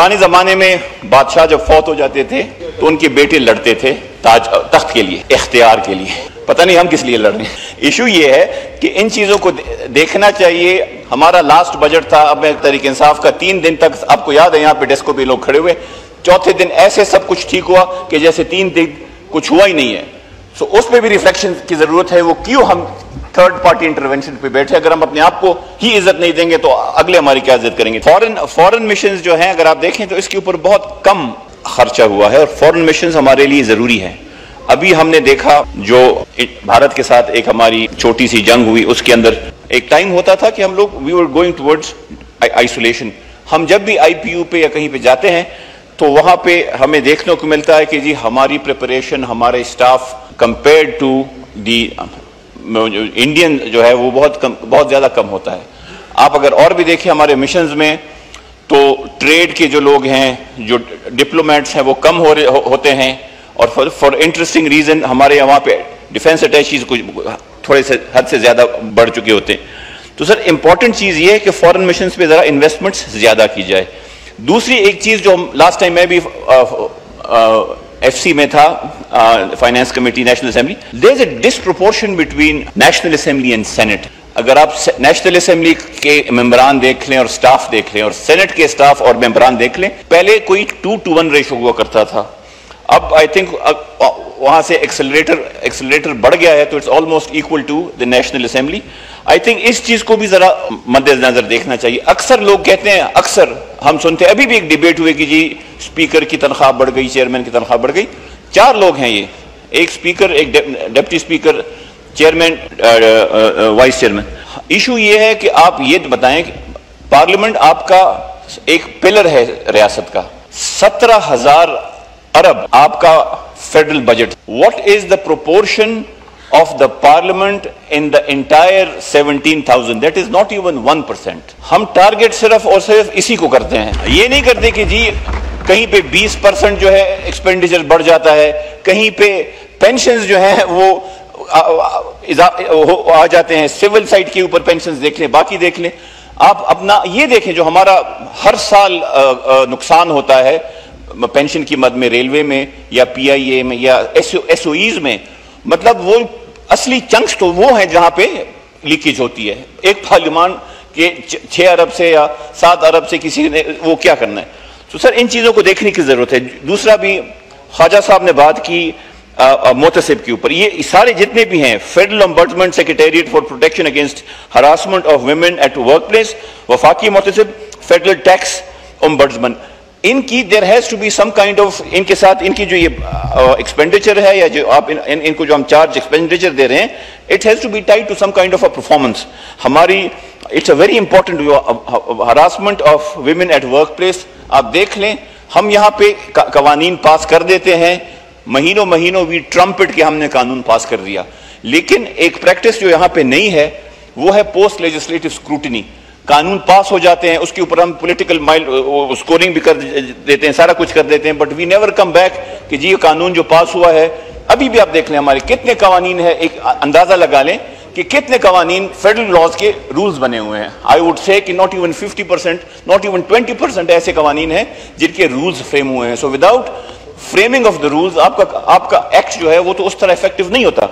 पुराने ज़माने में बादशाह जब फौत हो जाते थे तो उनके बेटे लड़ते थे तख्त के लिए, इख्तियार के लिए। पता नहीं हम किस लिए लड़ रहे हैं। इशू ये है कि इन चीज़ों को देखना चाहिए। हमारा लास्ट बजट था, अब मैं तहरीक इंसाफ का 3 दिन तक, आपको याद है यहाँ पे डेस्को पे लोग खड़े हुए, चौथे दिन ऐसे सब कुछ ठीक हुआ कि जैसे 3 दिन कुछ हुआ ही नहीं है। सो उस पर भी रिफ्लेक्शन की ज़रूरत है। वो क्यों हम थर्ड पार्टी इंटरवेंशन पे बैठे? अगर हम अपने आप को ही इज्जत नहीं देंगे तो अगले हमारी क्या इज्जत करेंगे? फॉरेन मिशंस जो हैं, अगर आप देखें तो इसके ऊपर बहुत कम खर्चा हुआ है और फॉरेन मिशंस हमारे लिए ज़रूरी है। अभी हमने देखा जो भारत के साथ एक हमारी छोटी सी जंग हुई, उसके अंदर एक टाइम होता था कि हम लोग we were going towards isolation. हम जब भी IPU पे या कहीं पे जाते हैं तो वहाँ पे हमें देखने को मिलता है कि जी हमारी प्रिपरेशन, हमारे staff compared to the Indian जो है वो बहुत ज़्यादा कम होता है। आप अगर और भी देखें हमारे मिशंस में तो ट्रेड के जो लोग हैं, जो डिप्लोमेट्स हैं, वो कम होते हैं और फॉर इंटरेस्टिंग रीज़न हमारे वहाँ पे डिफेंस अटैचीज कुछ थोड़े से हद से ज़्यादा बढ़ चुके होते हैं। तो सर इंपॉर्टेंट चीज़ ये है कि फॉरेन मिशंस पे ज़रा इन्वेस्टमेंट्स ज़्यादा की जाए। दूसरी एक चीज़ जो लास्ट टाइम मैं भी FC में था, finance committee, national assembly, there is a disproportion between national assembly and senate. अगर आप नेशनल असेंबली के मेंबरान देख लें और स्टाफ देख लें और सेनेट के स्टाफ और मेंबरान देख लें, पहले कोई 2:1 रेशो हुआ करता था। अब आई थिंक वहां से एक्सेलरेटर बढ़ गया है तो it's almost equal to the national assembly. I think इस चीज को भी जरा मद्देनजर देखना चाहिए। अक्सर लोग कहते हैं, अक्सर हम सुनते हैं, अभी भी एक डिबेट हुई कि जी स्पीकर की तनख्वाह बढ़ गई, चेयरमैन की तनख्वाह बढ़ गई। 4 लोग हैं ये, एक स्पीकर, एक deputy speaker, chairman, vice chairman. Issue ये है कि आप ये बताएं कि पार्लियामेंट आपका एक पिलर है रियासत का, 17,000 अरब आपका federal budget. What is the proportion of the parliament in the entire 17,000? that is not even 1%. हम टारगेट सिर्फ और सिर्फ इसी को करते हैं। ये नहीं करते कि जी कहीं पे 20% जो है एक्सपेंडिचर बढ़ जाता है, कहीं पे पेंशन्स जो हैं वो आ जाते हैं। सिविल साइड के ऊपर पेंशन्स देख लें, बाकी देख लें। आप अपना ये देखें जो हमारा हर साल नुकसान होता है पेंशन की मद में, रेलवे में या PIA में या SOEs में, मतलब वो असली चंक्स तो वो हैं जहां पे लीकेज होती है। एक पार्लियामान के 6 अरब से या 7 अरब से किसी ने वो क्या करना है? तो सर इन चीजों को देखने की जरूरत है। दूसरा भी ख्वाजा साहब ने बात की मोतसिब के ऊपर। ये सारे जितने भी हैं, federal ombudsman, secretariat for protection against harassment of women at work place, वफाकी मोतसिब, फेडरल टैक्स ओम्बड्समैन, इनकी there has to be some kind of, इनके साथ इनकी जो ये एक्सपेंडिचर है या जो आप इनको जो हम चार्ज एक्सपेंडिचर दे रहे हैं, it has to be tied to some kind of a performance. हमारी it's a very important harassment of women at work place. आप देख लें हम यहाँ पे कवानीन पास कर देते हैं, महीनों महीनों वी ट्रम्पेट के हमने कानून पास कर दिया, लेकिन एक प्रैक्टिस जो यहाँ पे नहीं है वो है पोस्ट लेजिस्लेटिव स्क्रूटिनी। कानून पास हो जाते हैं, उसके ऊपर हम पॉलिटिकल स्कोरिंग भी कर देते हैं, सारा कुछ कर देते हैं, but we never come back कि जी ये कानून जो पास हुआ है। अभी भी आप देख लें हमारे कितने कवानीन है, एक अंदाजा लगा लें कि कितने कवानीन फेडरल लॉज के रूल्स बने हुए हैं। आई वुड से कि नॉट इवन 50%, नॉट इवन 20% ऐसे कवानीन हैं जिनके रूल्स फ्रेम हुए हैं। So without framing of the rules आपका एक्ट जो है वो तो उस तरह इफेक्टिव नहीं होता।